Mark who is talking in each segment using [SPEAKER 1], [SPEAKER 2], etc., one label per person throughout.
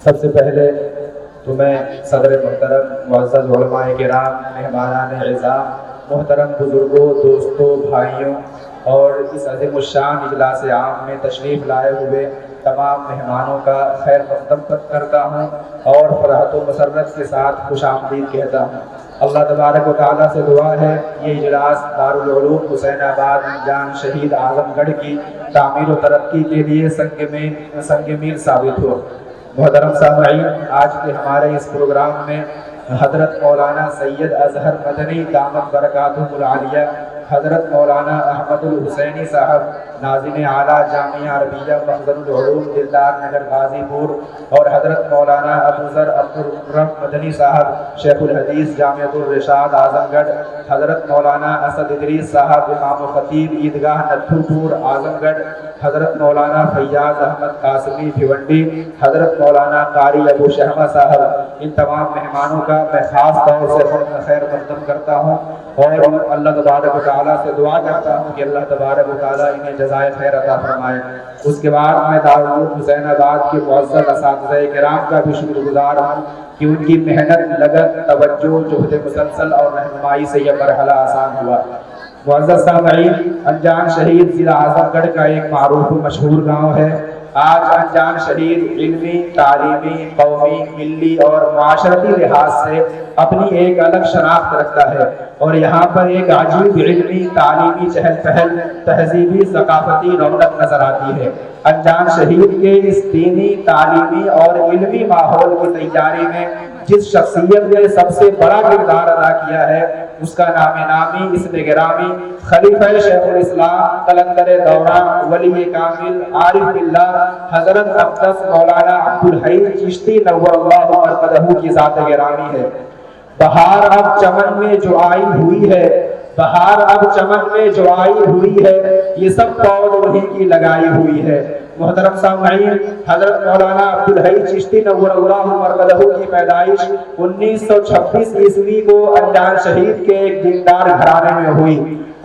[SPEAKER 1] سب سے پہلے تو میں صدر محترم معزز علماء کرام، مہمانان اعزام، محترم بزرگوں، دوستوں، بھائیوں اور اس عظیم الشان اجلاس عام میں تشریف لائے ہوئے تمام مہمانوں کا خیر مقدم کرتا ہوں اور فرحت و مسرت کے ساتھ خوش آمدید کہتا ہوں۔ اللہ تبارک و تعالیٰ سے دعا ہے یہ اجلاس دارالعلوم حسین آباد جان شہید اعظم گڑھ کی تعمیر و ترقی کے لیے سنگ میل ثابت ہو۔ محترم سامعین، آج کے ہمارے اس پروگرام میں حضرت مولانا سید اظہر مدنی دامت برکاتہ العالیہ، حضرت مولانا احمد الحسینی صاحب ناظم اعلیٰ جامعہ عربیہ مخزن العلوم دلدار نگر غازی پور، اور حضرت مولانا ابو ذر عبدالرب مدنی صاحب شیخ الحدیث جامعۃ الرشاد اعظم گڑھ، حضرت مولانا اسد ادریس صاحب امام و خطیب عیدگاہ نتھو پور اعظم گڑھ، حضرت مولانا فیاض احمد قاسمی بھیونڈی، حضرت مولانا قاری ابو شہمہ صاحب، ان تمام مہمانوں کا میں خاص طور سے خیر مقدم کرتا ہوں اور اللہ تبارک و تعالیٰ سے دعا کرتا ہوں کہ اللہ تبارک و تعالیٰ انہیں جزائے خیر عطا فرمائے۔ اس کے بعد میں دارالعلوم حسین آباد کے معزز اساتذہ کرام کا بھی شکر گزار ہوں کہ ان کی محنت، لگن، توجہ، جہد مسلسل اور رہنمائی سے یہ مرحلہ آسان ہوا۔ معزز سامعین، انجان شہید ضلع اعظم گڑھ کا ایک معروف و مشہور گاؤں ہے۔ آج انجان شہید علمی، تعلیمی، قومی، ملی اور معاشرتی لحاظ سے اپنی ایک الگ شناخت رکھتا ہے، اور یہاں پر ایک عجیب علمی، تعلیمی چہل پہل، تہذیبی، ثقافتی رونق نظر آتی ہے۔ انجان شہید کے اس دینی، تعلیمی اور علمی ماحول کی تیاری میں جس شخصیت نے سب سے بڑا کردار ادا کیا ہے اس کا نام نامی، اسم گرامی، خلیفہ شیخ الاسلام، قلندر دوران، ولی کامل، عارف باللہ، حضرت اقدس مولانا عبدالحی چشتی نور اللہ مرقدہ کی ذات گرامی ہے۔ بہار اب چمن میں جو آئی ہوئی ہے، بہار اب چمن میں جو آئی ہوئی ہے، یہ سب پود وہی کی لگائی ہوئی ہے۔ محترم سامعین، حضرت مولانا عبدالحی چشتی نور اللہ مرقدہ کی پیدائش 1926 عیسوی کو انجان شہید کے ایک دیندار گھرانے میں ہوئی۔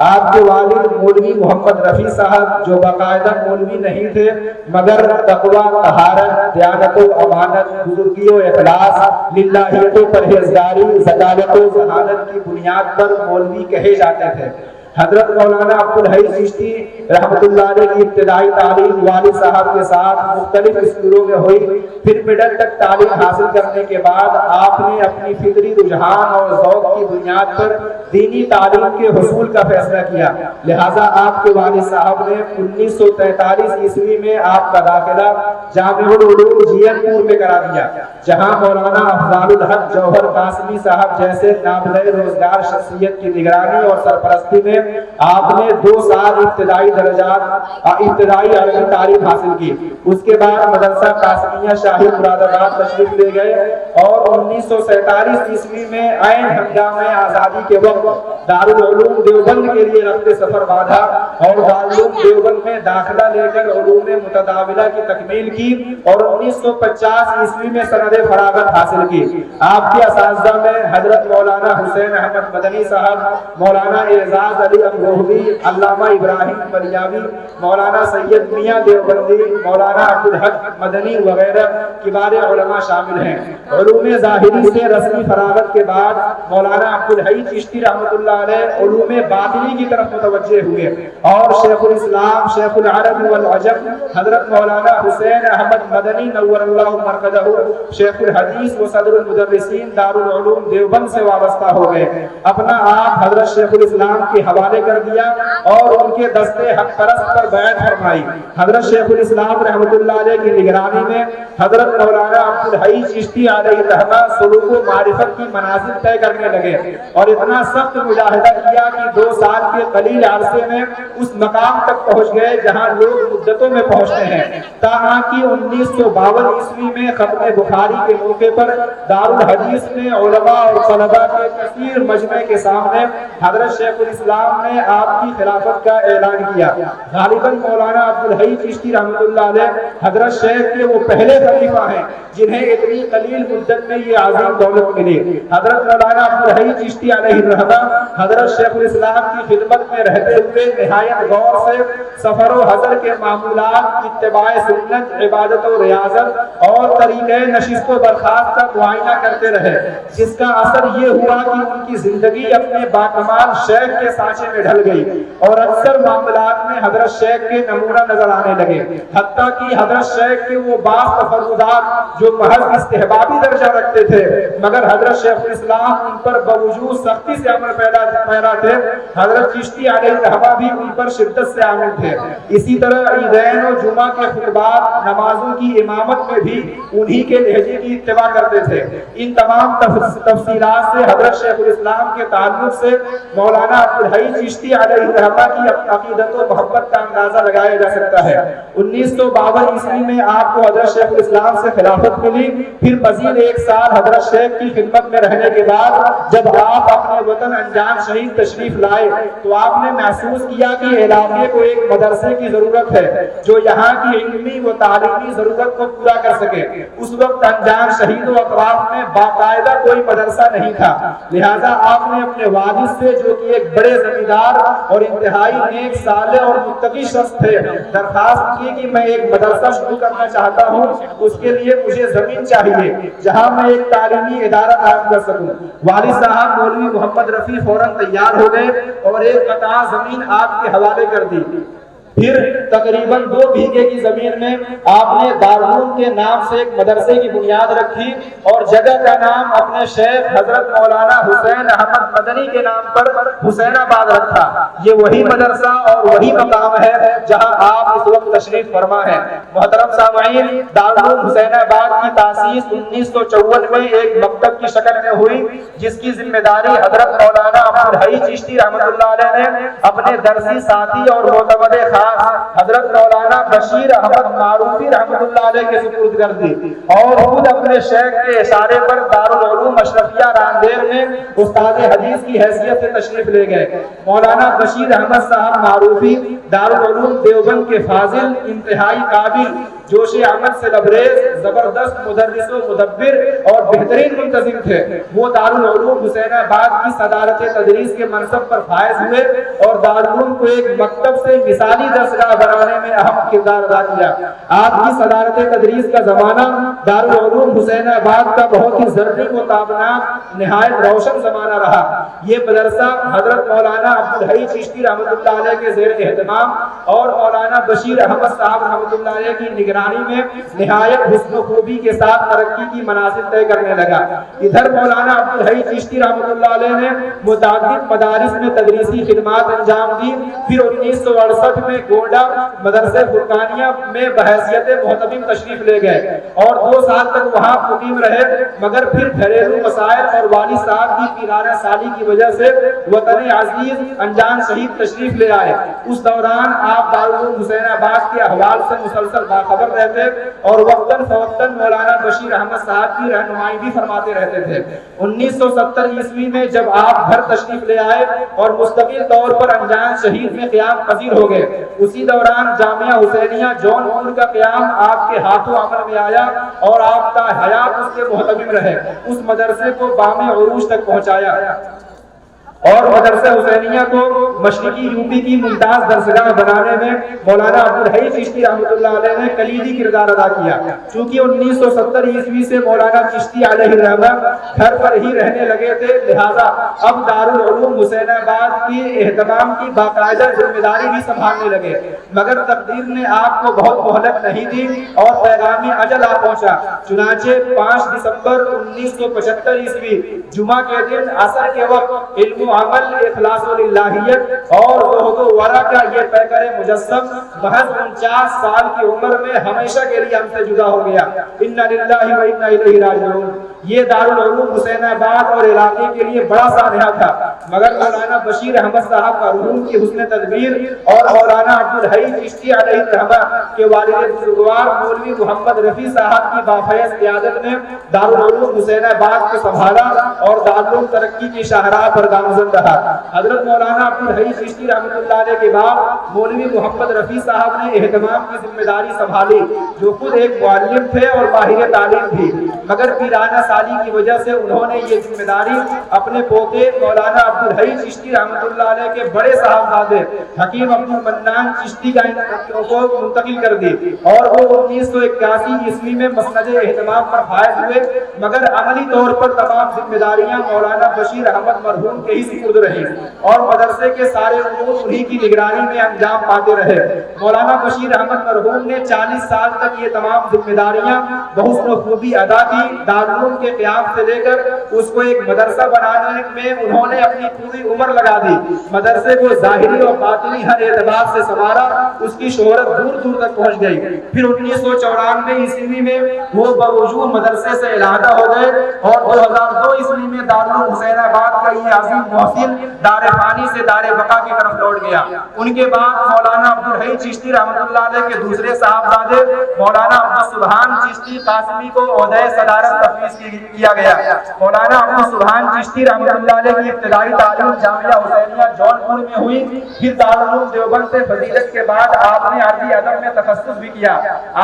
[SPEAKER 1] آپ کے والد مولوی محمد رفیع صاحب، جو باقاعدہ مولوی نہیں تھے مگر تقویٰ، طہارت، دیانت و امانت، بزرگی و اخلاص، للہیت و پرہیزگاری، ذکالت و ذہانت کی بنیاد پر مولوی کہے جاتے تھے۔ حضرت مولانا عبدالحی چشتی رحمۃ اللہ علیہ کی ابتدائی تعلیم والد صاحب کے ساتھ مختلف اسکولوں میں ہوئی۔ پھر مڈل تک تعلیم حاصل کرنے کے بعد آپ نے اپنی فطری رجحان اور ذوق کی بنیاد پر دینی تعلیم کے حصول کا فیصلہ کیا، لہٰذا آپ کے والد صاحب نے 1943 عیسوی میں آپ کا داخلہ جامعہ العلوم جین پور میں کرا دیا، جہاں مولانا افضال الحق جوہر قاسمی صاحب جیسے نابغہ روزگار شخصیت کی نگرانی اور سرپرستی میں آپ نے 2 سال ابتدائی عربی تعلیم حاصل کی۔ اس کے بعد مدرسہ قاسمیہ شاہی مراد آباد تشریف لے گئے اور 1947 عیسوی میں عین ہنگامہ آزادی کے وقت دارالعلوم دیوبند کے لیے رفت سفر باندھا اور دارالعلوم دیوبند میں داخلہ لے کر علوم متداولہ کی تکمیل کی اور 1950 عیسوی میں سند فراغت حاصل کی۔ آپ کے اساتذہ میں حضرت مولانا حسین احمد مدنی صاحب، مولانا اعزاز علی امروہوی، علامہ ابراہیم بلیاوی، مولانا سید میاں دیوبندی، مولانا عبدالحق مدنی وغیرہ کبار علماء شامل ہیں۔ علوم ظاہری سے رسمی فراغت کے بعد مولانا عبدالحی چشتی رحمۃ اللہ علیہ علوم باطنی کی طرف متوجہ ہوئے اور شیخ الاسلام، شیخ العرب والعجم حضرت مولانا حسین احمد مدنی نور اللہ مرقدہ، شیخ الحدیث و صدر المدرسین دارالعلوم دیوبند سے وابستہ ہو گئے۔ اپنا آپ حضرت شیخ الاسلام کے حوالے کر دیا اور ان کے دستے حق پرست پر بیعت فرمائی۔ حضرت شیخ الاسلام رحمۃ اللہ علیہ کی نگرانی میں حضرت مولانا عبدالحی چشتی علیہ الرحمہ سلوک و معرفت کی منازل طے کرنے لگے اور اتنا سخت مجاہدہ کیا کہ 2 سال کے قلیل عرصے میں اس مقام تک پہنچ گئے جہاں لوگ مدتوں میں پہنچتے ہیں، تاہاں کہ 1952 عیسوی میں ختم بخاری کے موقع پر دارالحدیث نے علماء اور طلباء کے کثیر مجمع کے سامنے حضرت شیخ الاسلام آپ نے آپ کی خلافت کا اعلان کیا۔ غالباً مولانا عبدالحی چشتی رحمۃ اللہ علیہ حضرت شیخ کے وہ پہلے خلیفہ ہیں جنہیں اتنی قلیل مدت میں یہ عظیم دولت ملی۔ حضرت مولانا عبدالحی چشتی علیہ الرحمہ حضرت شیخ الاسلام کی خدمت میں رہتے ہوئے نہایت غور سے سفر و حضر کے معمولات، اتباع سنت، عبادت و ریاضت اور طریقۂ نشست و برخاست کا معائنہ کرتے رہے، جس کا اثر یہ ہوا کہ ان کی زندگی اپنے باکمال شیخ کے سانچے میں ڈھل گئی اور اکثر معاملات میں حضرت شیخ کے نمونہ نظر آنے لگے، حتیٰ کہ حضرت شیخ کے وہ بعض تفردات جو محض استحبابی درجہ رکھتے تھے مگر حضرت شیخ الاسلام ان پر باوجود سختی سے عمل پیرا تھے، حضرت چشتی علیہ الرحمہ بھی ان پر شدت سے عامل تھے۔ اسی طرح عیدین و جمعہ کے خطبات، نمازوں کی امامت میں بھی انہی کے لہجے کی اتباع کرتے تھے۔ ان تمام تفصیلات سے حضرت شیخ الاسلام کے تعلق سے مولانا عبدالحی چشتی علیہ الرحمہ کی عقیدت و محبت کا اندازہ لگایا جا سکتا ہے۔ 1952 عیسوی میں آپ کو حضرت شیخ الاسلام سے خلافت ملی، پھر مزید 1 سال حضرت شیخ کی خدمت میں رہنے کے بعد جب آپ اپنے وطن انجان شہید تشریف لائے تو آپ نے محسوس کیا کہ علاقے کو ایک مدرسے کی ضرورت ہے جو یہاں کی علمی و تعلیمی ضرورت کو پورا کر سکے۔ اس وقت انجان شہید و اطراف میں باقاعدہ کوئی مدرسہ نہیں تھا، لہذا آپ نے اپنے والد سے جو کہ ایک بڑے زمیندار اور انتہائی نیک صالح اور متقی شخص تھے درخواست کی کہ میں ایک مدرسہ شروع کرنا چاہتا ہوں، اس کے لیے مجھے زمین چاہیے جہاں میں ایک تعلیمی ادارہ قائم کر سکوں۔ والد صاحب مولوی محمد رفیع فوراً تیار ہو گئے اور ایک قطعہ زمین آپ کے حوالے کر دی۔ پھر تقریباً 2 بیگھے کی زمین میں آپ نے دارالعلوم کے نام سے ایک مدرسے کی بنیاد رکھی اور جگہ کا نام اپنے شیخ حضرت مولانا حسین احمد مدنی کے نام پر حسین آباد رکھا۔ یہ وہی مدرسہ اور وہی مقام ہے جہاں آپ اس وقت تشریف فرما ہے۔ محترم سامعین، دارالعلوم حسین آباد کی تاسیس 1954 میں ایک مکتب کی شکل میں ہوئی، جس کی ذمہ داری حضرت مولانا عبدالحی چشتی رحمۃ اللہ علیہ نے اپنے درسی ساتھی اور معتمد حضرت مولانا بشیر احمد معروفی رحمۃ اللہ علیہ کے سپرد کر دی اور خود اپنے شیخ کے اشارے پر دارالعلوم اشرفیہ راندیر میں استاد حدیث کی حیثیت سے تشریف لے گئے۔ مولانا بشیر احمد صاحب معروفی دارالعلوم دیوبند کے فاضل، انتہائی قابل، جوش عمل سے لبریز، زبردست مدرس و مدبر اور بہترین منتظم تھے۔ وہ دارالعلوم حسین آباد کی صدارت تدریس کے منصب پر فائز ہوئے اور دارالعلوم کو ایک مکتب سے مثالی درسگاہ بنانے میں اہم کردار ادا کیا۔ آپ کی صدارت تدریس کا زمانہ دارالعلوم حسین آباد کا بہت ہی زرعی و تابناک نہایت روشن زمانہ رہا۔ یہ مدرسہ حضرت مولانا عبدالحی چشتی رحمۃ اللہ علیہ کے زیر اہتمام اور مولانا بشیر احمد صاحب رحمۃ اللہ علیہ کی نگرانی میں نہایت حسن و خوبی کے ساتھ ترقی کی منازل طے کرنے لگا۔ ادھر مولانا عبدالحی چشتی رحمۃ اللہ علیہ نے متعدد مدارس میں تدریسی خدمات انجام دی۔ پھر 1968 میں گونڈا مدرسہ فرقانیہ میں بحیثیت محتمم تشریف لے گئے اور 2 سال تک وہاں مقیم رہے، مگر پھر گھریلو مسائل اور والد صاحب کی پیرانہ سالی کی وجہ سے وطن عزیز انجان شہید تشریف لے آئے۔ اس دوران آپ دارالعلوم حسین آباد کے احوال سے مسلسل باخبر رہتے اور وقتاً فوقتاً مولانا بشیر احمد صاحب کی رہنمائی بھی فرماتے رہتے تھے۔ 1970 عیسوی میں جب آپ گھر تشریف لے آئے اور مستقل طور پر انجان شہید میں قیام پذیر ہو گئے، اسی دوران جامعہ حسینیہ جون پور کا قیام آپ کے ہاتھوں عمل میں آیا اور آپ تا حیات اس کے محتمم رہے، اس مدرسے کو بام عروج تک پہنچایا اور مدرسہ حسینیہ کو مشرقی یوپی کی ممتاز درسگاہ بنانے میں مولانا عبدالحی چشتی رحمۃ اللہ علیہ نے کلیدی کردار ادا کیا۔ چونکہ 1970 عیسوی سے مولانا چشتی علیہ الرحمہ گھر پر ہی رہنے لگے تھے، لہذا اب دارالعلوم حسین آباد کی اہتمام کی باقاعدہ ذمہ داری بھی سنبھالنے لگے، مگر تقدیر نے آپ کو بہت مہلت نہیں دی اور پیغام اجل آ پہنچا۔ چنانچہ 5 دسمبر 1975 عیسوی جمعہ کے دن عصر کے وقت علم عمل، اخلاص و للہیت اور زہد و ورع کا یہ پیکر مجسم محض 49 سال کی عمر میں ہمیشہ کے لیے ہم سے جدا ہو گیا۔ انا للہ و انا الیہ راجعون۔ یہ دارالعلوم حسین آباد اور علاقے کے لیے بڑا سانحہ تھا، مگر مولانا بشیر احمد صاحب کا روح کی حسن تدبیر اور مولانا عبدالحی چشتی علیہ الرحمہ کے والد بزرگوار مولوی محمد رفیع صاحب کی بافیض قیادت نے دارالعلوم حسین آباد کو سنبھالا اور دارالعلوم ترقی کی شاہراہ پر گامزن بلند رہا۔ حضرت مولانا عبدالحی چشتی رحمۃ اللہ علیہ کے بعد مولوی محمد رفیع صاحب نے اہتمام کی ذمہ داری سنبھالی، جو خود ایک معلم تھے اور ماہر تعلیم بھی، مگر پیرانہ سالی کی وجہ سے انہوں نے یہ ذمہ داری اپنے پوتے مولانا عبدالحی چشتی رحمۃ اللہ علیہ کے بڑے صاحبزادے حکیم عبد المنان چشتی کو منتقل کر دی، اور وہ 1981 عیسوی میں مسند اہتمام پر فائز ہوئے، مگر عملی طور پر تمام ذمہ داریاں مولانا بشیر احمد مرحوم کے ہی سپرد رہی اور مدرسے کے سارے امور انہی کی نگرانی میں انجام پاتے رہے۔ مولانا بشیر احمد مرحوم نے 40 سال تک یہ تمام ذمہ داریاں بحسن و خوبی ادا کی۔ دارالعلوم کے قیام سے لے کر اس کو ایک مدرسہ بنانے میں انہوں نے اپنی پوری عمر لگا دی، مدرسے کو ظاہری اور باطنی ہر اعتبار سے سنوارا، اس کی شہرت دور دور تک پہنچ گئی۔ پھر 1994 عیسوی میں وہ باوجود مدرسے سے علیحدہ ہو گئے اور 2002 عیسوی میں دارالعلوم حسین آباد کا یہ عظیم محسن دار فانی سے دار بقا کی طرف لوٹ گیا۔ ان کے بعد مولانا عبدالحی چشتی رحمۃ اللہ علیہ کے دوسرے صاحبزادے مولانا عبدالسبحان چشتی قاسمی کو عہدۂ صدارت تفویض کیا گیا۔ مولانا عبدالسبحان چشتی رحمۃ اللہ علیہ کی ابتدائی تعلیم جامعہ حسینیہ جونپور میں ہوئی، پھر دارالعلوم دیوبند سے فضیلت کے بعد آپ نے عربی ادب میں تخصص بھی کیا۔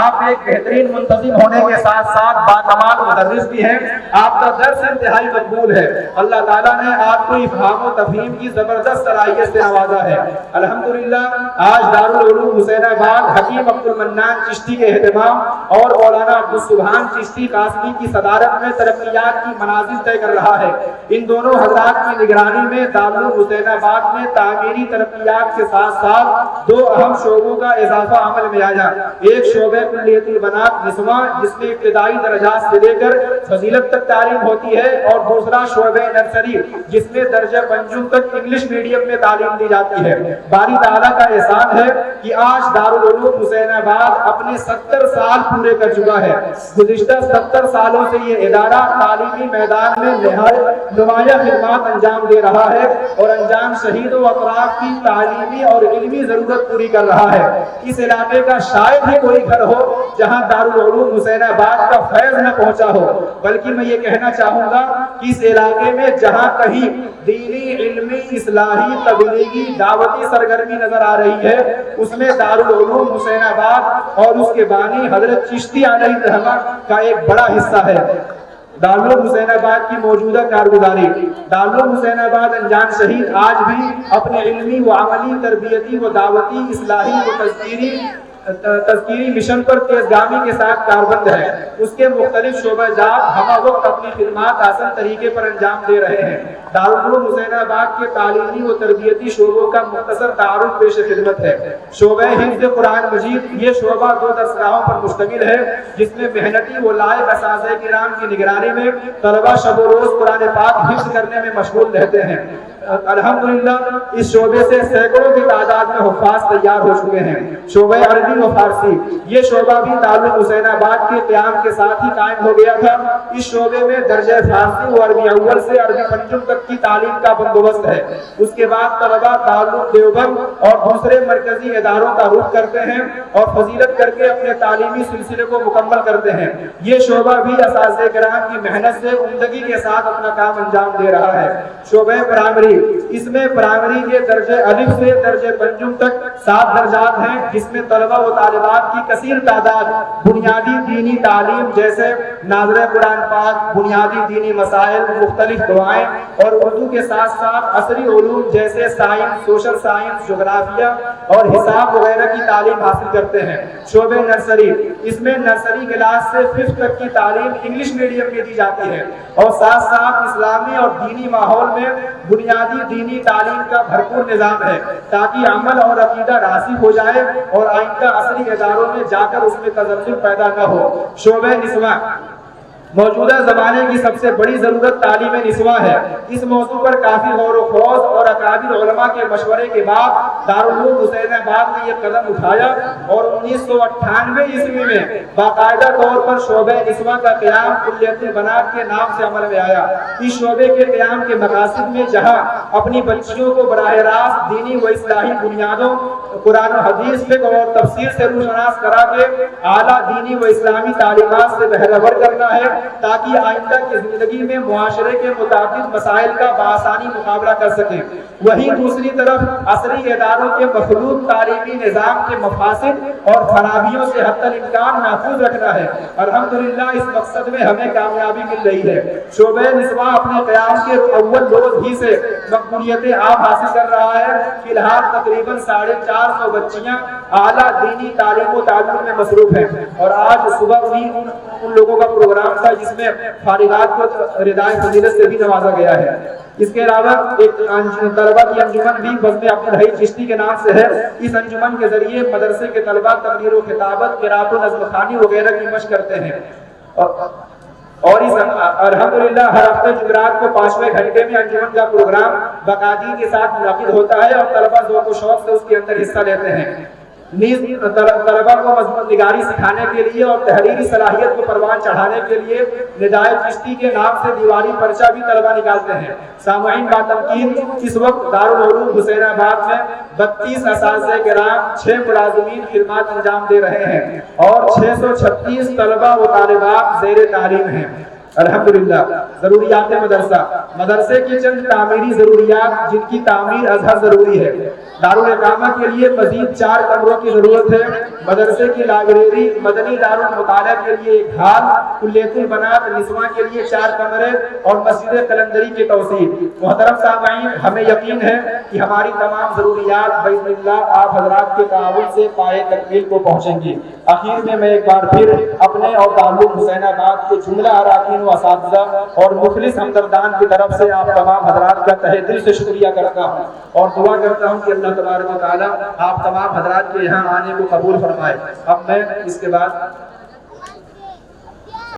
[SPEAKER 1] آپ ایک بہترین منتظم ہونے کے ساتھ ساتھ باکمال مدرس بھی ہیں۔ آپ کا درس انتہائی مقبول ہے۔ اللہ تعالیٰ نے آپ کو افہام و تفہیم کی زبردست صلاحیت سے نوازا ہے۔ الحمدللہ آج دارالعلوم حسین آباد حکیم عبد المنان چشتی کے اہتمام اور مولانا عبدالسبحان چشتی قاسمی کی صدارت میں ترقیات کی منازل طے کر رہا ہے۔ ان دونوں حضرات کی نگرانی میں دارالعلوم حسین آباد میں تعمیری ترقیات کے ساتھ ساتھ دو اہم شعبوں کا اضافہ عمل میں آیا۔ ایک شعبہ کلیت البنات نسواں، جس میں ابتدائی درجات سے لے کر فضیلت تک تعلیم ہوتی ہے، اور دوسرا شعبہ نرسری، جس میں درجہ پنجم تک انگلش میڈیم میں تعلیم دی جاتی ہے۔ باری تعالیٰ کا احسان ہے کہ آج دارالعلوم حسین آباد اپنے 70 سال پورے کر چکا ہے۔ گزشتہ 70 سالوں سے یہ ادارہ تعلیمی میدان میں نہایت نمایاں خدمات انجام دے رہا ہے اور انجام شہید و اطراف کی تعلیمی اور علمی ضرورت پوری کر رہا ہے۔ اس علاقے کا شاید ہی کوئی گھر ہو جہاں دارالعلوم حسین آباد کا فیض نہ پہنچا ہو، بلکہ میں یہ کہنا چاہوں گا کہ اس علاقے میں جہاں کہیں دینی، علمی، اصلاحی، تبلیغی، دعوتی سرگرمی نظر آ رہی ہے، اس میں دارالعلوم حسین آباد اور اس کے بانی حضرت چشتی علیہ الرحمہ کا ایک بڑا حصہ ہے۔ دارالعلوم حسین آباد کی موجودہ کارگزاری، دارالعلوم حسین آباد انجان شہید آج بھی اپنے علمی و عملی، تربیتی و دعوتی، اصلاحی و تذکیری مشن پر تیزگامی کے ساتھ کاربند ہے۔ اس کے مختلف شعبہ جات ہمہ وقت اپنی خدمات آسان طریقے پر انجام دے رہے ہیں۔ دارالعلوم حسین آباد کے تعلیمی و تربیتی شعبوں کا مختصر تعارف پیش خدمت ہے۔ شعبہ حفظ قرآن مجید، یہ شعبہ 2 درسگاہوں پر مشتمل ہے، جس میں محنتی و لائق اساتذہ کرام کی نگرانی میں طلبہ شب و روز قرآن پاک حفظ کرنے میں مشغول رہتے ہیں۔ الحمدللہ اس شعبے سے سینکڑوں کی تعداد میں حفاظ تیار ہو چکے ہیں۔ شعبہ عربی و فارسی، یہ شعبہ بھی دارالعلوم حسین آباد کے قیام کے ساتھ ہی قائم ہو گیا تھا۔ اس شعبے میں درجہ فارسی و عربی اول سے عربی پنجم تک کی تعلیم کا بندوبست ہے۔ اس کے بعد طلبہ دارالعلوم دیوبند اور دوسرے مرکزی اداروں کا رخ کرتے ہیں اور فضیلت کر کے اپنے تعلیمی سلسلے کو مکمل کرتے ہیں۔ یہ شعبہ بھی اساتذہ کرام کی محنت سے عمدگی کے ساتھ اپنا کام انجام دے رہا ہے۔ شعبہ پرائمری، اس میں پرائمری کے درجہ الف سے درجہ پنجم تک 7 درجات ہیں، جس میں طلبہ و طالبات کی کثیر تعداد بنیادی دینی تعلیم جیسے ناظرہ قرآن پاک، بنیادی دینی مسائل، مختلف دعائیں اور اردو کے ساتھ ساتھ عصری علوم جیسے سائنس، سوشل سائنس، جغرافیہ اور حساب وغیرہ کی تعلیم حاصل کرتے ہیں۔ شعبہ نرسری، اس میں نرسری کلاس سے 5 تک کی تعلیم انگلش میڈیم میں دی جاتی ہے اور ساتھ ساتھ اسلامی اور دینی ماحول میں بنیادی دینی تعلیم کا بھرپور نظام ہے، تاکہ عمل اور عقیدہ راسخ ہو جائے اور آئندہ عصری اداروں میں جا کر اس میں تزلزل پیدا نہ ہو۔ شعبہ نسواں، موجودہ زمانے کی سب سے بڑی ضرورت تعلیم نسواں ہے۔ اس موضوع پر کافی غور و خوض اور اکابر علماء کے مشورے کے بعد دارالعلوم حسین آباد نے یہ قدم اٹھایا اور 1998 عیسوی میں باقاعدہ طور پر شعبہ نسواں کا قیام کلیت البنات کے نام سے عمل میں آیا۔ اس شعبے کے قیام کے مقاصد میں جہاں اپنی بچیوں کو براہ راست دینی و اصلاحی بنیادوں قرآن و حدیث فقہ اور تفسیر سے روشناس کرا کے اعلیٰ دینی و اسلامی تعلیمات سے بہرور کرنا ہے تاکہ آئندہ کی زندگی میں معاشرے کے متعدد مسائل کا بآسانی مقابلہ کر سکیں۔ وہیں دوسری طرف عصری اداروں کے مخلوط تعلیمی نظام کے مفاسد اور خرابیوں سے حتی الامکان محفوظ رکھنا ہے۔ الحمدللہ اس مقصد میں ہمیں کامیابی مل رہی ہے۔ شعبہ نسواں اپنے قیام کے اول روز ہی سے مقبولیت عام حاصل کر رہا ہے۔ فی الحال تقریباً 450 بچیاں اعلیٰ دینی تعلیم و تعلم میں مصروف ہیں، اور آج صبح بھی ان لوگوں کا پروگرام تھا جس میں فارغات کو ردائے فضیلت سے بھی نوازا گیا ہے۔ اس کے علاوہ ایک طلبہ کی انجمن بھی بزم عبدالحی چشتی کے نام سے ہے۔ اس انجمن کے ذریعے مدرسے کے طلبہ تقریر و خطابت، قرات و نظم خوانی وغیرہ کی مشق کرتے ہیں، اور اس الحمدللہ ہر ہفتے جمعرات کو 5ویں گھنٹے میں انجمن کا پروگرام باقاعدگی کے ساتھ منعقد ہوتا ہے، اور طلبہ ذوق و شوق سے اس کے اندر حصہ لیتے ہیں۔ نیز طلبہ کو مضمون نگاری سکھانے کے لیے اور تحریری صلاحیت کو پروان چڑھانے کے لیے ندائے چشتی کے نام سے دیواری پرچہ بھی طلبہ نکالتے ہیں۔ سامعین باتمکین، اس وقت دارالعلوم حسین آباد میں 32 اساتذہ کرام، 6 ملازمین خدمات انجام دے رہے ہیں، اور 636 طلبہ و طالبات زیر تعلیم ہیں۔ الحمدللہ۔ ضروریات مدرسے کی چند تعمیری ضروریات جن کی تعمیر ازہر ضروری ہے۔ دارالاقامہ کے لیے مزید 4 کمروں کی ضرورت ہے۔ مدرسے کی لائبریری، مدنی دارالمطالعہ کے لیے ایک ہال، کلیۃ البنات نسواں کے لیے 4 کمرے، اور مسجد قلندری کی توسیع۔ محترم سامعین، ہمیں یقین ہے کہ ہماری تمام ضروریات باذن اللہ آپ حضرات کے تعاون سے پائے تکمیل کو پہنچیں گی۔ آخر میں ایک بار پھر اپنے اور دارالعلوم حسین آباد کے جملہ اراکین و اساتذہ اور مخلص ہمدردان کی طرف سے آپ تمام حضرات کا تہہ دل سے شکریہ کرتا ہوں، اور دعا کرتا ہوں کہ اللہ تبارک و تعالی آپ تمام حضرات کے یہاں آنے کو قبول فرمائے۔ اب میں اس کے بعد